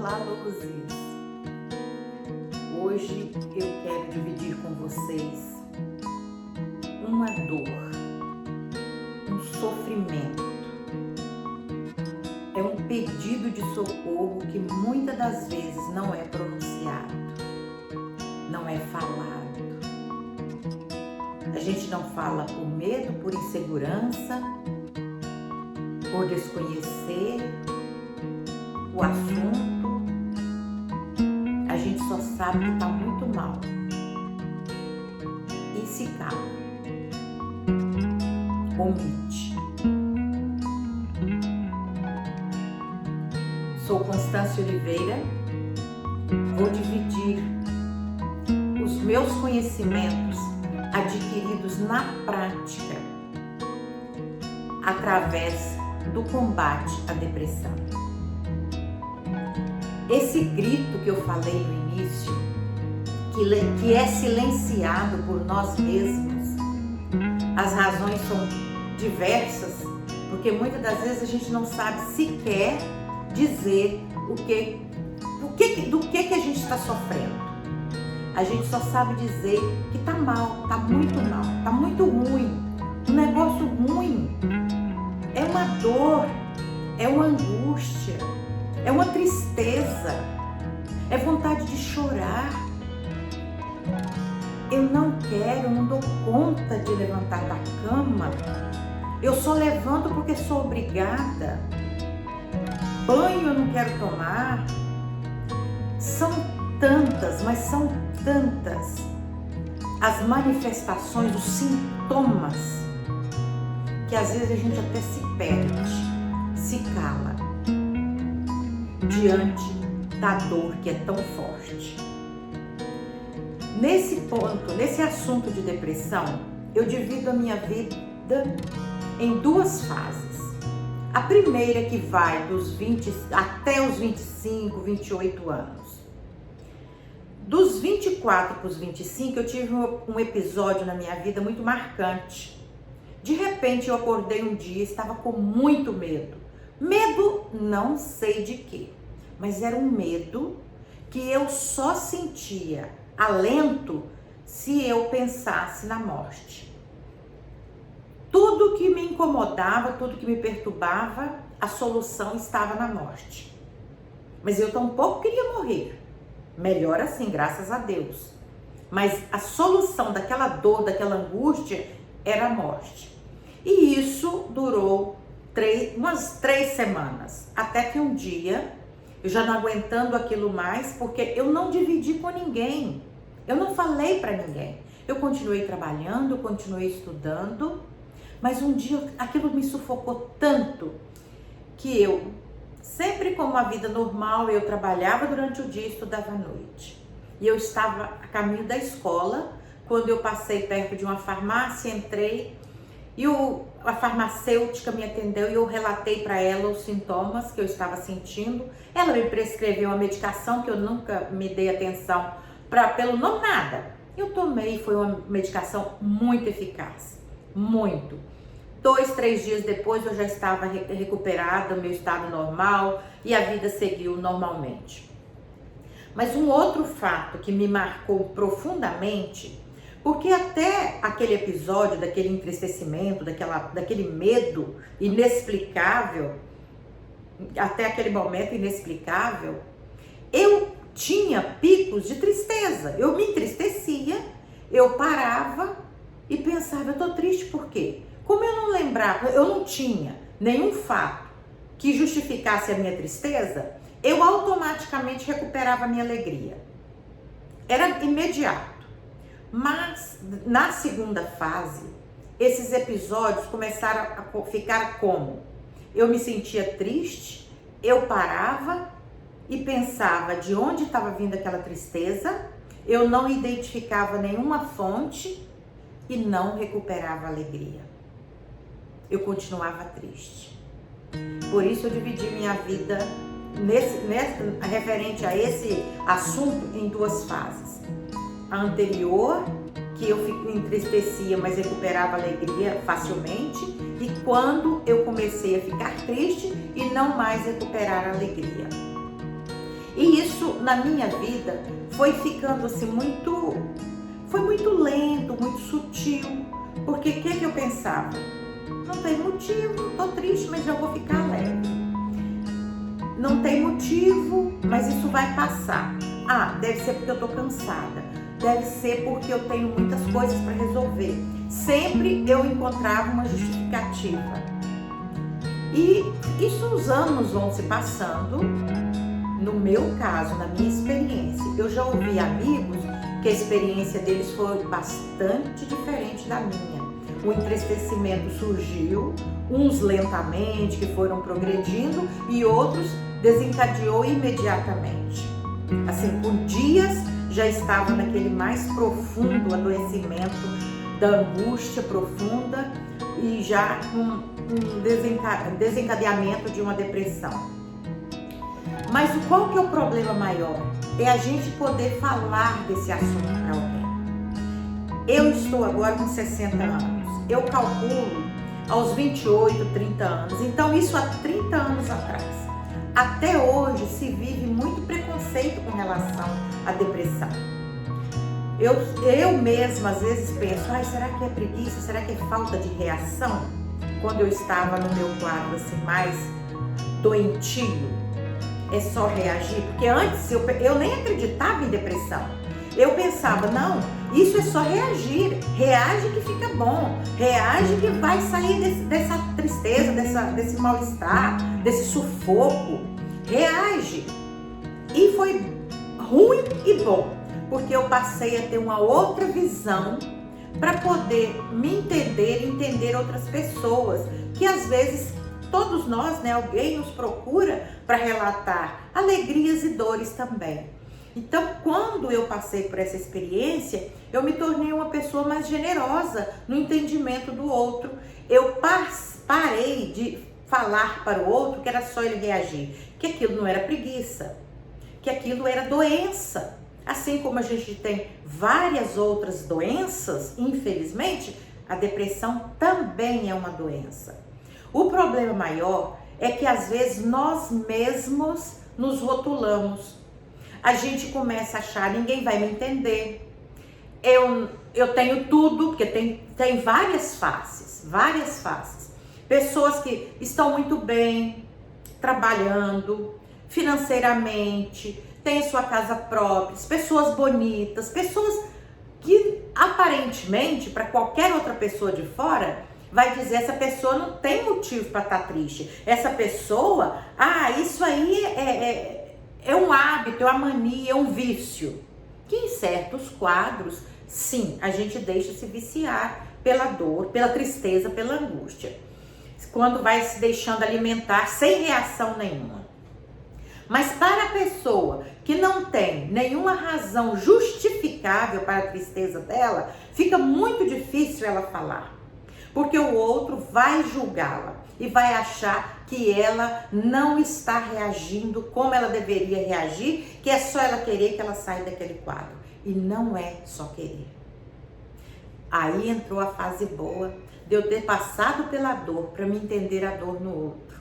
Olá, luzes! Hoje eu quero dividir com vocês uma dor, um sofrimento. É um pedido de socorro que muitas das vezes não é pronunciado, não é falado. A gente não fala por medo, por insegurança, por desconhecer o assunto. A gente só sabe que está muito mal e se cala, omite. Sou Constância Oliveira, vou dividir os meus conhecimentos adquiridos na prática através do combate à depressão. Esse grito que eu falei no início, que é silenciado por nós mesmos, as razões são diversas, porque muitas das vezes a gente não sabe sequer dizer do que a gente está sofrendo. A gente só sabe dizer que tá mal, tá muito mal, tá muito ruim, um negócio ruim. É uma dor, é uma angústia, é uma tristeza, é vontade de chorar. Eu não quero, eu não dou conta de levantar da cama. Eu só levanto porque sou obrigada. Banho eu não quero tomar. São tantas, mas são tantas as manifestações, os sintomas, que às vezes a gente até se perde, se cala diante da dor que é tão forte. Nesse ponto, nesse assunto de depressão, eu divido a minha vida em duas fases. A primeira que vai dos 20 até os 25, 28 anos. Dos 24 para os 25, eu tive um episódio na minha vida muito marcante. De repente, eu acordei um dia e estava com muito medo. Medo não sei de quê, mas era um medo que eu só sentia alento se eu pensasse na morte. Tudo que me incomodava, tudo que me perturbava, a solução estava na morte. Mas eu tampouco queria morrer. Melhor assim, graças a Deus. Mas a solução daquela dor, daquela angústia, era a morte. E isso durou umas 3 semanas. Até que um dia, eu já não aguentando aquilo mais, porque eu não dividi com ninguém. Eu não falei para ninguém. Eu continuei trabalhando, eu continuei estudando. Mas um dia aquilo me sufocou tanto que eu, sempre como a vida normal, eu trabalhava durante o dia e estudava à noite. E eu estava a caminho da escola, quando eu passei perto de uma farmácia, entrei e a farmacêutica me atendeu e eu relatei para ela os sintomas que eu estava sentindo. Ela me prescreveu uma medicação que eu nunca me dei atenção pelo nome, nada. Eu tomei, foi uma medicação muito eficaz, muito. 2, 3 dias depois eu já estava recuperada, meu estado normal, e a vida seguiu normalmente. Mas um outro fato que me marcou profundamente, porque até aquele episódio, daquele entristecimento, daquele medo inexplicável, até aquele momento inexplicável, eu tinha picos de tristeza. Eu me entristecia, eu parava e pensava, eu tô triste por quê? Como eu não lembrava, eu não tinha nenhum fato que justificasse a minha tristeza, eu automaticamente recuperava a minha alegria. Era imediato. Mas na segunda fase, esses episódios começaram a ficar como? Eu me sentia triste, eu parava e pensava de onde estava vindo aquela tristeza, eu não identificava nenhuma fonte e não recuperava a alegria. Eu continuava triste. Por isso eu dividi minha vida referente a esse assunto em 2 fases. A anterior, que eu me entristecia, mas recuperava a alegria facilmente, e quando eu comecei a ficar triste e não mais recuperar a alegria. E na minha vida foi ficando assim foi muito lento, muito sutil, porque o que eu pensava? Não tem motivo, tô triste, mas já vou ficar alegre. Não tem motivo, mas isso vai passar. Ah, deve ser porque eu tô cansada, deve ser porque eu tenho muitas coisas para resolver. Sempre eu encontrava uma justificativa. E isso, os anos vão se passando. No meu caso, na minha experiência, eu já ouvi amigos que a experiência deles foi bastante diferente da minha. O entristecimento surgiu, uns lentamente, que foram progredindo, e outros desencadeou imediatamente. Assim, por dias já estava naquele mais profundo adoecimento, da angústia profunda, e já com um desencadeamento de uma depressão. Mas qual que é o problema maior? É a gente poder falar desse assunto para alguém. Eu estou agora com 60 anos. Eu calculo aos 28, 30 anos. Então isso há 30 anos atrás. Até hoje se vive muito preconceito com relação à depressão. Eu mesma às vezes penso, será que é preguiça? Será que é falta de reação? Quando eu estava no meu quadro assim mais doentio, é só reagir? Porque antes eu nem acreditava em depressão. Eu pensava, não, isso é só reagir. Reage que fica bom. Reage que vai sair dessa tristeza, desse mal-estar, desse sufoco. Reage. E foi ruim e bom, porque eu passei a ter uma outra visão para poder me entender e entender outras pessoas, que às vezes todos nós, alguém nos procura para relatar alegrias e dores também. Então, quando eu passei por essa experiência, eu me tornei uma pessoa mais generosa no entendimento do outro. Eu parei de falar para o outro que era só ele reagir, que aquilo não era preguiça, que aquilo era doença. Assim como a gente tem várias outras doenças, infelizmente, a depressão também é uma doença. O problema maior é que às vezes nós mesmos nos rotulamos. A gente começa a achar, ninguém vai me entender. Eu tenho tudo, porque tem várias faces. Pessoas que estão muito bem, trabalhando financeiramente, têm sua casa própria, pessoas bonitas, pessoas que aparentemente, para qualquer outra pessoa de fora, vai dizer, essa pessoa não tem motivo para estar triste. Essa pessoa, isso aí é um hábito, é uma mania, é um vício. Que em certos quadros, sim, a gente deixa se viciar pela dor, pela tristeza, pela angústia. Quando vai se deixando alimentar sem reação nenhuma. Mas para a pessoa que não tem nenhuma razão justificável para a tristeza dela, fica muito difícil ela falar. Porque o outro vai julgá-la e vai achar que ela não está reagindo como ela deveria reagir, que é só ela querer que ela saia daquele quadro. E não é só querer. Aí entrou a fase boa de eu ter passado pela dor para me entender a dor no outro.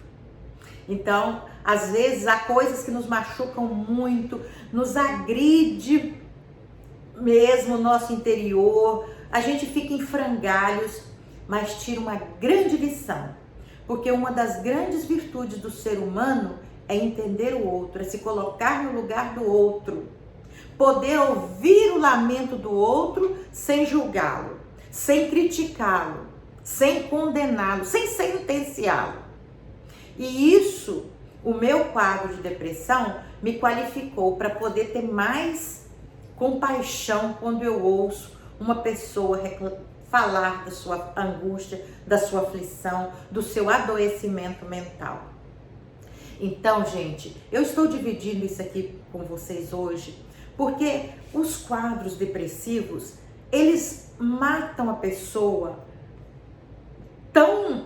Então, às vezes há coisas que nos machucam muito, nos agride mesmo o nosso interior, a gente fica em frangalhos, mas tira uma grande lição. Porque uma das grandes virtudes do ser humano é entender o outro, é se colocar no lugar do outro. Poder ouvir o lamento do outro sem julgá-lo, sem criticá-lo, sem condená-lo, sem sentenciá-lo. E isso, o meu quadro de depressão me qualificou para poder ter mais compaixão quando eu ouço uma pessoa falar da sua angústia, da sua aflição, do seu adoecimento mental. Então, gente, eu estou dividindo isso aqui com vocês hoje, porque os quadros depressivos, eles matam a pessoa tão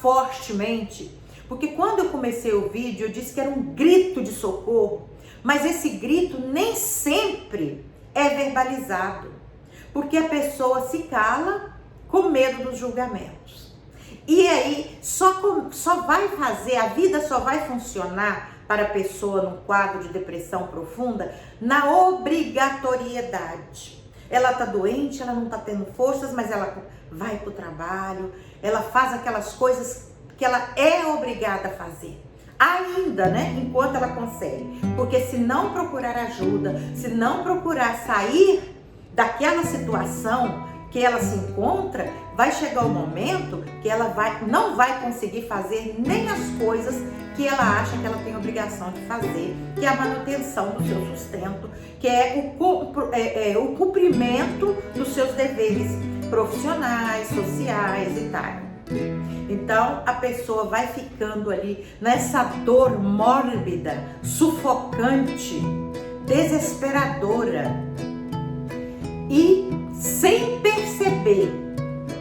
fortemente, porque quando eu comecei o vídeo, eu disse que era um grito de socorro, mas esse grito nem sempre é verbalizado. Porque a pessoa se cala com medo dos julgamentos. E aí só vai fazer, a vida só vai funcionar para a pessoa num quadro de depressão profunda na obrigatoriedade. Ela tá doente, ela não tá tendo forças, mas ela vai pro trabalho, ela faz aquelas coisas que ela é obrigada a fazer. Ainda, né? Enquanto ela consegue. Porque se não procurar ajuda, se não procurar sair daquela situação que ela se encontra, vai chegar o momento que ela não vai conseguir fazer nem as coisas que ela acha que ela tem obrigação de fazer, que é a manutenção do seu sustento, que é o cumprimento dos seus deveres profissionais, sociais e tal. Então a pessoa vai ficando ali nessa dor mórbida, sufocante, desesperadora e sem perceber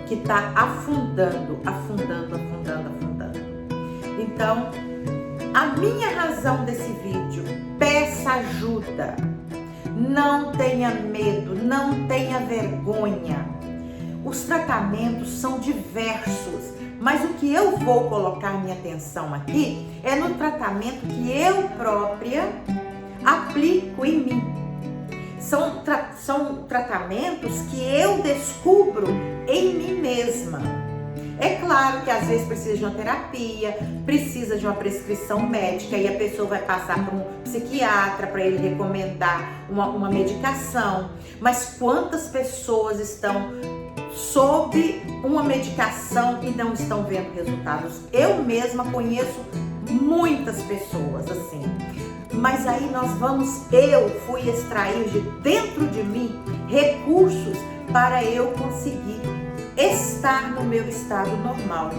que está afundando. Então, a minha razão desse vídeo, peça ajuda, não tenha medo, não tenha vergonha. Os tratamentos são diversos, mas o que eu vou colocar minha atenção aqui é no tratamento que eu própria aplico em mim. São tratamentos que eu descubro em mim mesma. É claro que às vezes precisa de uma terapia, precisa de uma prescrição médica e a pessoa vai passar por um psiquiatra para ele recomendar uma medicação. Mas quantas pessoas estão sob uma medicação e não estão vendo resultados? Eu mesma conheço muitas pessoas assim. Mas aí eu fui extrair de dentro de mim recursos para eu conseguir estar no meu estado normal,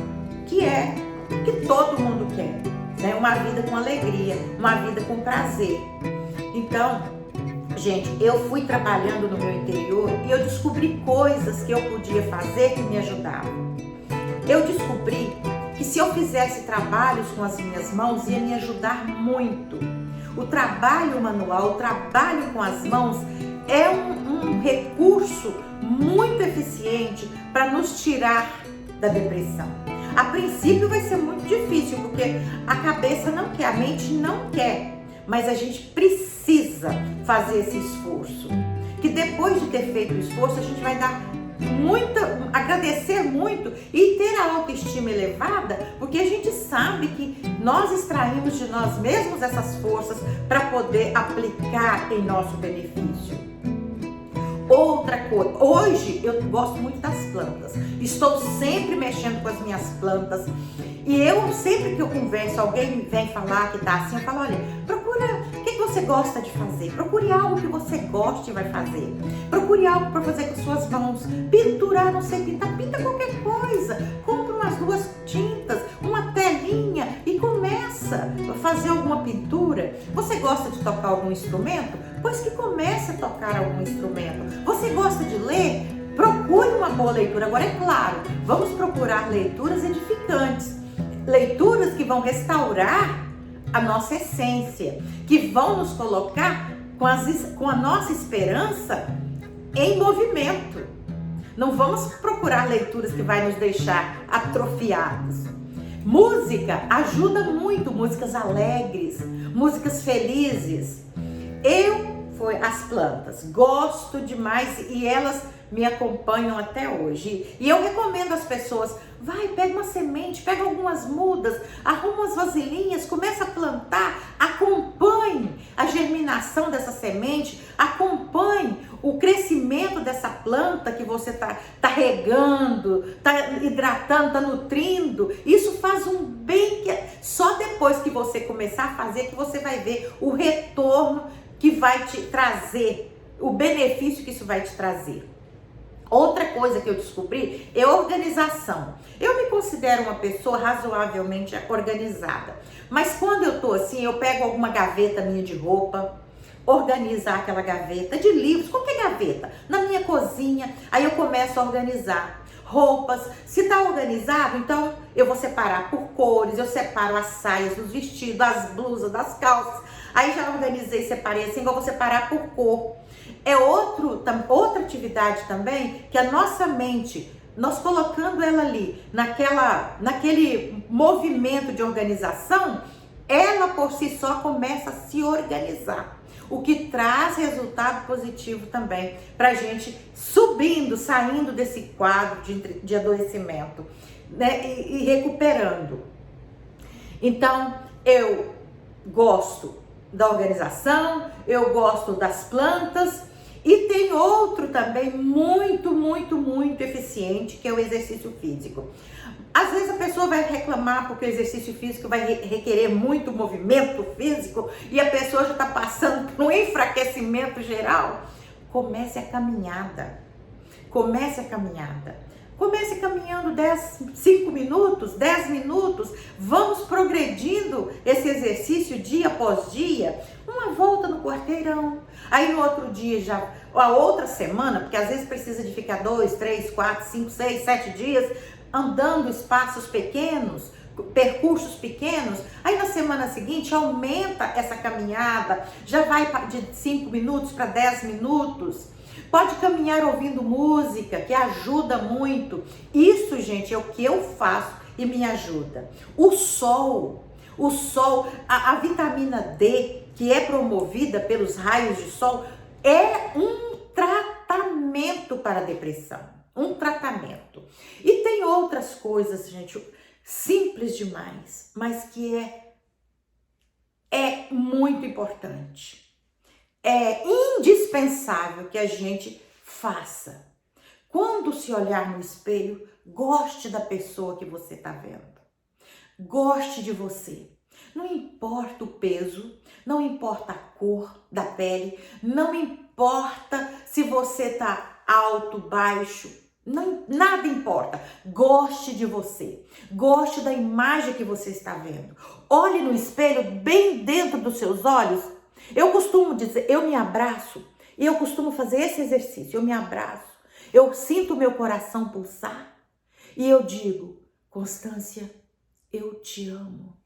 que é o que todo mundo quer, né? Uma vida com alegria, uma vida com prazer. Então, gente, eu fui trabalhando no meu interior e eu descobri coisas que eu podia fazer que me ajudavam. Eu descobri que se eu fizesse trabalhos com as minhas mãos ia me ajudar muito. O trabalho manual, o trabalho com as mãos é um recurso muito eficiente para nos tirar da depressão. A princípio vai ser muito difícil, porque a cabeça não quer, a mente não quer, mas a gente precisa fazer esse esforço. Que depois de ter feito o esforço, a gente vai agradecer muito e ter a autoestima elevada, porque a gente sabe que nós extraímos de nós mesmos essas forças para poder aplicar em nosso benefício. Outra coisa, hoje eu gosto muito das plantas, estou sempre mexendo com as minhas plantas e sempre que eu converso, alguém vem falar que tá assim, eu falo, olha, procura, o que você gosta de fazer? Procure algo que você goste e vai fazer. Procure algo para fazer com suas mãos. Pinturar, não sei pintar, pinta qualquer coisa. Compra umas 2 tintas, uma telinha e começa a fazer alguma pintura. Você gosta de tocar algum instrumento? Pois que comece a tocar algum instrumento. Você gosta de ler? Procure uma boa leitura. Agora, é claro, vamos procurar leituras edificantes. Leituras que vão restaurar a nossa essência, que vão nos colocar com a nossa esperança em movimento. Não vamos procurar leituras que vai nos deixar atrofiados. Música ajuda muito, músicas alegres, músicas felizes. As plantas, gosto demais e elas me acompanham até hoje. E eu recomendo às pessoas, pega uma semente, pega algumas mudas, arruma umas vasilhinhas, começa a plantar, acompanhe a germinação dessa semente, acompanhe o crescimento dessa planta que você está regando, está hidratando, está nutrindo. Isso faz um bem que só depois que você começar a fazer que você vai ver o retorno que vai te trazer, o benefício que isso vai te trazer. Outra coisa que eu descobri é organização. Eu me considero uma pessoa razoavelmente organizada, mas quando eu tô assim, eu pego alguma gaveta minha de roupa, organizar aquela gaveta de livros, qualquer gaveta, na minha cozinha, aí eu começo a organizar roupas. Se tá organizado, então eu vou separar por cores, eu separo as saias dos vestidos, as blusas, das calças. Aí já organizei, separei assim, eu vou separar por cor. É outra atividade também que a nossa mente nós colocando ela ali, naquele movimento de organização, ela por si só começa a se organizar. O que traz resultado positivo também para a gente subindo, saindo desse quadro de adoecimento, né, e recuperando. Então, eu gosto da organização, eu gosto das plantas e tem outro também muito eficiente, que é o exercício físico. Às vezes a pessoa vai reclamar porque o exercício físico vai requerer muito movimento físico e a pessoa já está passando por um enfraquecimento geral. Comece a caminhada. Comece caminhando 5 minutos, 10 minutos. Vamos progredindo esse exercício dia após dia. Uma volta no quarteirão. Aí no outro dia já, a outra semana, porque às vezes precisa de ficar 2, 3, 4, 5, 6, 7 dias andando espaços pequenos, percursos pequenos. Aí na semana seguinte aumenta essa caminhada, já vai de 5 minutos para 10 minutos. Pode caminhar ouvindo música, que ajuda muito. Isso, gente, é o que eu faço e me ajuda. O sol, a vitamina D, que é promovida pelos raios de sol, é um tratamento para a depressão. Um tratamento. E tem outras coisas, gente, simples demais, mas que é muito importante. É indispensável que a gente faça. Quando se olhar no espelho, goste da pessoa que você está vendo. Goste de você. Não importa o peso, não importa a cor da pele, não importa se você está alto, baixo, não, nada importa. Goste de você. Goste da imagem que você está vendo. Olhe no espelho bem dentro dos seus olhos. Eu costumo dizer, eu me abraço e eu costumo fazer esse exercício. Eu me abraço, eu sinto o meu coração pulsar e eu digo: Constância, eu te amo,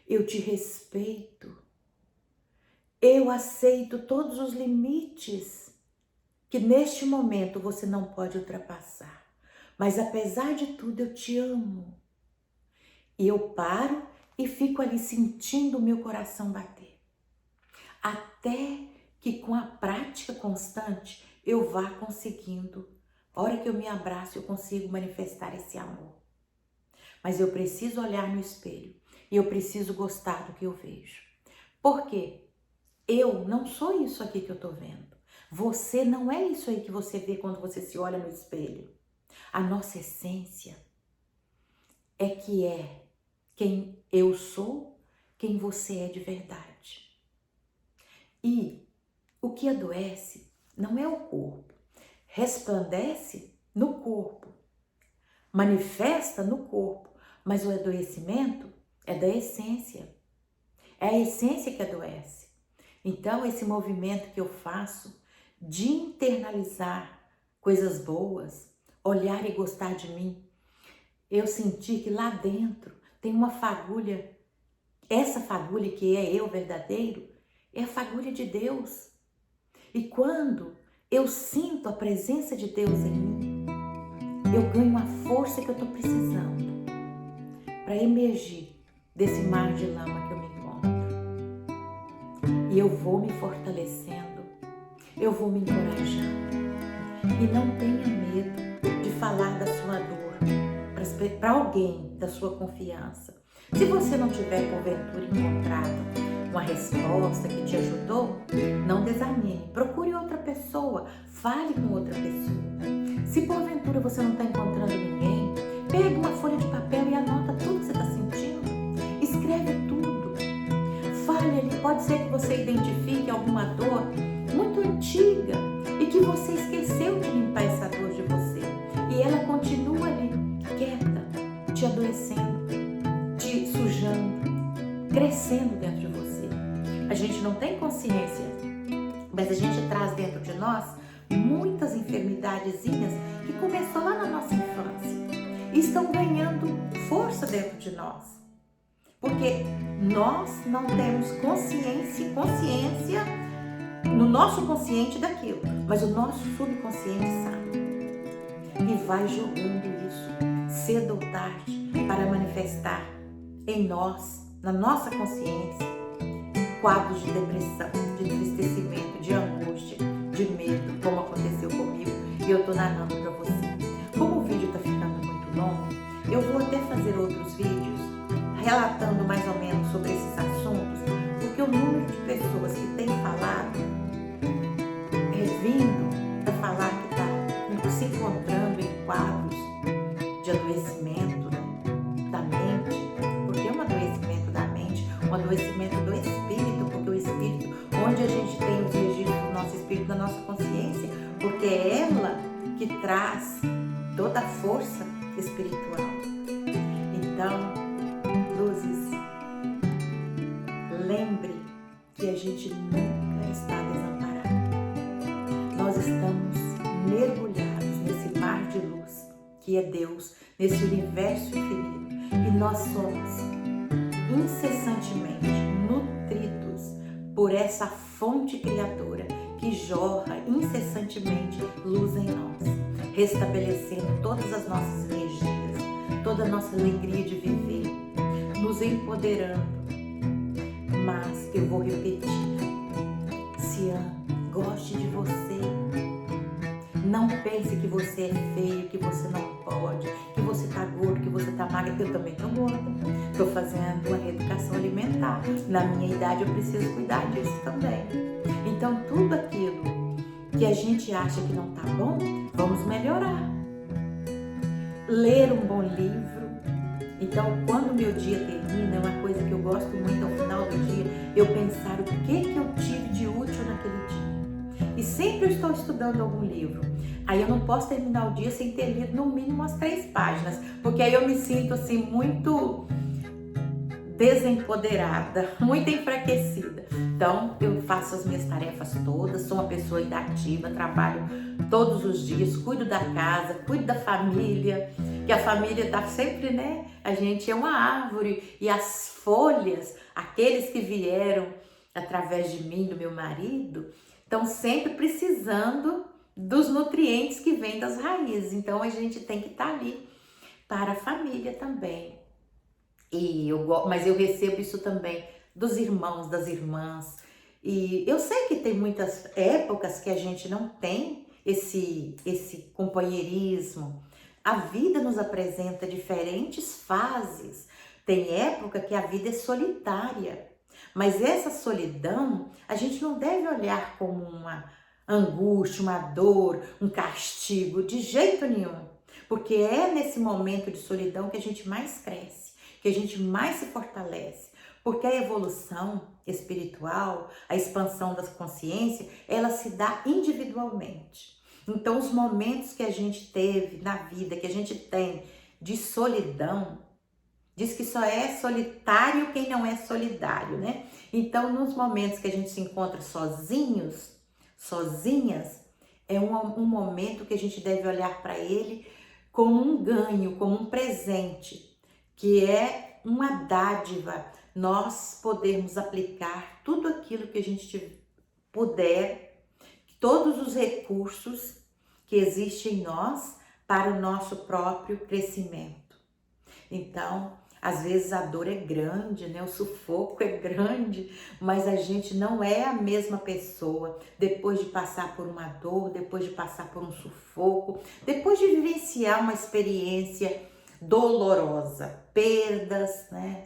eu te respeito, eu aceito todos os limites que neste momento você não pode ultrapassar. Mas apesar de tudo, eu te amo. E eu paro e fico ali sentindo o meu coração bater. Até que com a prática constante eu vá conseguindo. A hora que eu me abraço, eu consigo manifestar esse amor. Mas eu preciso olhar no espelho e eu preciso gostar do que eu vejo. Por quê? Eu não sou isso aqui que eu tô vendo. Você não é isso aí que você vê quando você se olha no espelho. A nossa essência é quem eu sou, quem você é de verdade. E o que adoece não é o corpo, resplandece no corpo, manifesta no corpo, mas o adoecimento é da essência. É a essência que adoece. Então, esse movimento que eu faço de internalizar coisas boas, olhar e gostar de mim, eu senti que lá dentro tem uma fagulha. Essa fagulha que é eu verdadeiro, é a fagulha de Deus. E quando eu sinto a presença de Deus em mim, eu ganho a força que eu estou precisando para emergir desse mar de lama que eu me encontro. E eu vou me fortalecendo, eu vou me encorajando. E não tenha medo de falar da sua dor para alguém da sua confiança. Se você não tiver, porventura, encontrado uma resposta que te ajudou, não desanime. Procure outra pessoa, fale com outra pessoa. Se porventura você não está encontrando ninguém, pegue uma folha de papel e anota tudo que você está sentindo. Escreve tudo. Fale ali, pode ser que você identifique alguma dor muito antiga e que você esqueceu de limpar essa dor de você. E ela continua ali, quieta, te adoecendo, te sujando, crescendo dentro de você. A gente não tem consciência, mas a gente traz dentro de nós muitas enfermidadezinhas que começou lá na nossa infância e estão ganhando força dentro de nós. Porque nós não temos consciência no nosso consciente daquilo, mas o nosso subconsciente sabe. e vai jogando isso cedo ou tarde para manifestar em nós, na nossa consciência, quadros de depressão, de entristecimento, de angústia, de medo, como aconteceu comigo, e eu tô narrando para você. Como o vídeo tá ficando muito longo, eu vou até fazer outros vídeos relatando mais ou menos sobre esses assuntos, porque o número de pessoas que tem falado, vindo a falar que está se encontrando em quadros de adoecimento, né, da mente, porque é um adoecimento da mente, um adoecimento do espírito, porque o espírito, onde a gente tem os registros do nosso espírito, da nossa consciência, porque é ela que traz toda a força espiritual. Então, luzes, lembre que a gente nunca está desamparado. Nós estamos mergulhados nesse mar de luz que é Deus, nesse universo infinito, e nós somos incessantemente nutridos por essa fonte criadora que jorra incessantemente luz em nós, restabelecendo todas as nossas energias, toda a nossa alegria de viver, nos empoderando. Mas eu vou repetir, se ame, goste de você. Não pense que você é feio, que você não pode, que você tá gordo, que você tá magra. Eu também tô gorda. Tô fazendo uma reeducação alimentar. Na minha idade eu preciso cuidar disso também. Então tudo aquilo que a gente acha que não tá bom, vamos melhorar. Ler um bom livro. Então quando o meu dia termina, é uma coisa que eu gosto muito ao final do dia, eu pensar o que eu tive de útil naquele dia. E sempre eu estou estudando algum livro. Aí eu não posso terminar o dia sem ter lido no mínimo umas 3 páginas, porque aí eu me sinto assim muito desempoderada, muito enfraquecida. Então eu faço as minhas tarefas todas, sou uma pessoa inativa, trabalho todos os dias, cuido da casa, cuido da família, que a família tá sempre, né? A gente é uma árvore e as folhas, aqueles que vieram através de mim, do meu marido, estão sempre precisando dos nutrientes que vêm das raízes. Então a gente tem que estar ali para a família também. Mas eu recebo isso também dos irmãos, das irmãs. E eu sei que tem muitas épocas que a gente não tem esse companheirismo. A vida nos apresenta diferentes fases. Tem época que a vida é solitária. Mas essa solidão, a gente não deve olhar como uma angústia, uma dor, um castigo, de jeito nenhum. Porque é nesse momento de solidão que a gente mais cresce, que a gente mais se fortalece. Porque a evolução espiritual, a expansão da consciência, ela se dá individualmente. Então, os momentos que a gente teve na vida, que a gente tem de solidão, diz que só é solitário quem não é solidário, né? Então, nos momentos que a gente se encontra sozinhos, sozinhas, é um momento que a gente deve olhar para ele como um ganho, como um presente, que é uma dádiva, nós podermos aplicar tudo aquilo que a gente puder, todos os recursos que existem em nós para o nosso próprio crescimento. Então, às vezes a dor é grande, né? O sufoco é grande, mas a gente não é a mesma pessoa depois de passar por uma dor, depois de passar por um sufoco, depois de vivenciar uma experiência dolorosa. Perdas, né?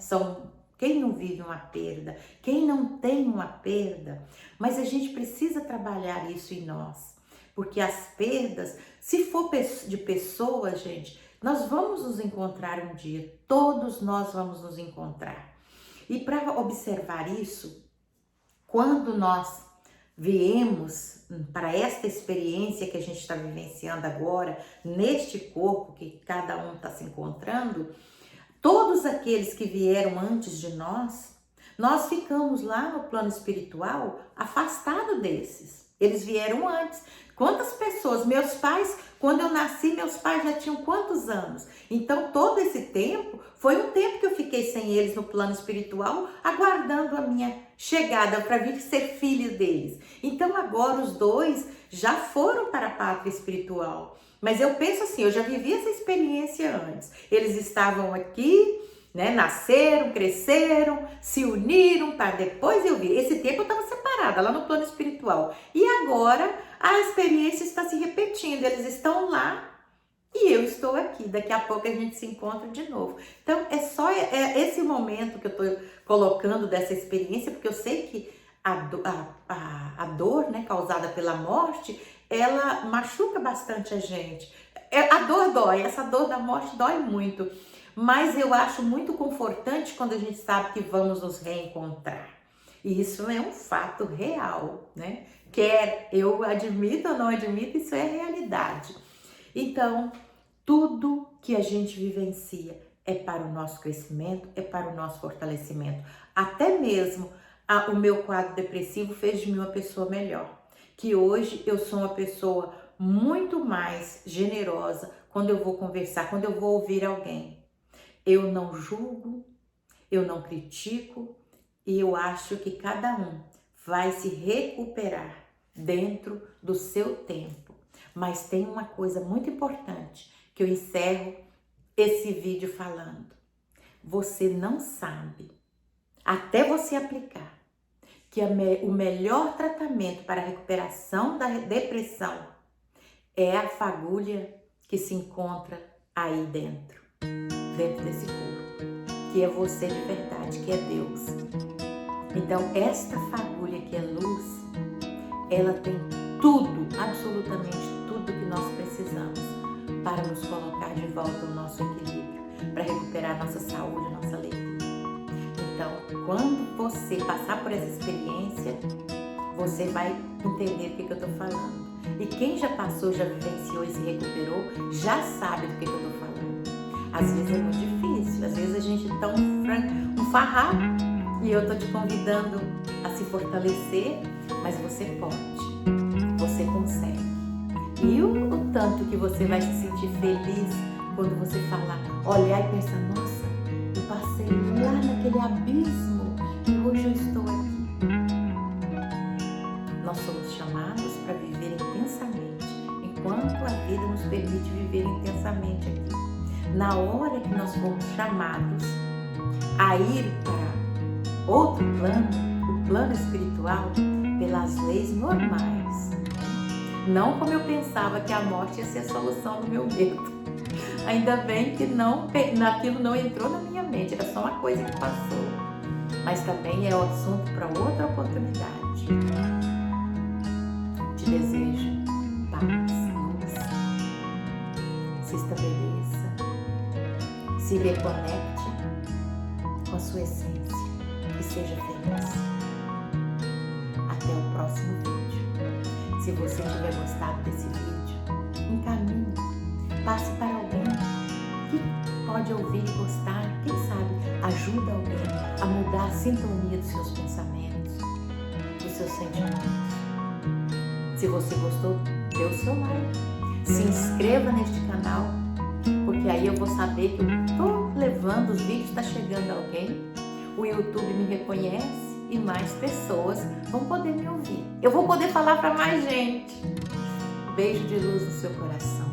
Quem não vive uma perda? Quem não tem uma perda? Mas a gente precisa trabalhar isso em nós, porque as perdas, se for de pessoas, gente, nós vamos nos encontrar um dia, todos nós vamos nos encontrar. E para observar isso, quando nós viemos para esta experiência que a gente está vivenciando agora, neste corpo que cada um está se encontrando, todos aqueles que vieram antes de nós ficamos lá no plano espiritual afastado desses. Eles vieram antes. Quantas pessoas? Meus pais, quando eu nasci, meus pais já tinham quantos anos? Então, todo esse tempo, foi um tempo que eu fiquei sem eles no plano espiritual, aguardando a minha chegada para vir ser filho deles. Então, agora os dois já foram para a pátria espiritual. Mas eu penso assim, eu já vivi essa experiência antes. Eles estavam aqui, né, nasceram, cresceram, se uniram para depois eu vir. Esse tempo eu estava separada, lá no plano espiritual. E agora a experiência está se repetindo, eles estão lá e eu estou aqui. Daqui a pouco a gente se encontra de novo. Então é só esse momento que eu estou colocando dessa experiência, porque eu sei que a dor, né, causada pela morte, ela machuca bastante a gente. A dor dói, essa dor da morte dói muito. Mas eu acho muito confortante quando a gente sabe que vamos nos reencontrar. E isso é um fato real, né? Quer eu admito ou não admito, isso é realidade. Então, tudo que a gente vivencia é para o nosso crescimento, é para o nosso fortalecimento. Até mesmo o meu quadro depressivo fez de mim uma pessoa melhor. Que hoje eu sou uma pessoa muito mais generosa quando eu vou conversar, quando eu vou ouvir alguém. Eu não julgo, eu não critico e eu acho que cada um vai se recuperar dentro do seu tempo. Mas tem uma coisa muito importante que eu encerro esse vídeo falando. Você não sabe, até você aplicar, que o melhor tratamento para a recuperação da depressão é a fagulha que se encontra aí dentro desse corpo, que é você de verdade, que é Deus. Então, esta fagulha que é luz, ela tem tudo, absolutamente tudo que nós precisamos para nos colocar de volta ao nosso equilíbrio, para recuperar nossa saúde, nossa alegria. Então, quando você passar por essa experiência, você vai entender do que eu estou falando. E quem já passou, já vivenciou e se recuperou, já sabe do que eu estou falando. Às vezes é muito difícil, às vezes a gente tá um farrapo e eu tô te convidando a se fortalecer, mas você pode, você consegue. E o tanto que você vai se sentir feliz quando você falar, olhar e pensar, nossa, eu passei lá naquele abismo e hoje eu estou aqui. Nós somos chamados para viver intensamente, enquanto a vida nos permite viver intensamente aqui. Na hora que nós formos chamados a ir para outro plano, o plano espiritual, pelas leis normais. Não como eu pensava que a morte ia ser a solução do meu medo. Ainda bem que aquilo não entrou na minha mente, era só uma coisa que passou. Mas também é o assunto para outra oportunidade. Te desejo paz, luz, se estabeleça, se reconecte com a sua essência e seja feliz. Até o próximo vídeo. Se você tiver gostado desse vídeo, encaminhe, passe para alguém que pode ouvir e gostar, quem sabe ajuda alguém a mudar a sintonia dos seus pensamentos, dos seus sentimentos. Se você gostou, dê o seu like, se inscreva neste canal, porque aí eu vou saber que eu estou levando os vídeos, está chegando alguém, o YouTube me reconhece e mais pessoas vão poder me ouvir. Eu vou poder falar para mais gente. Beijo de luz no seu coração.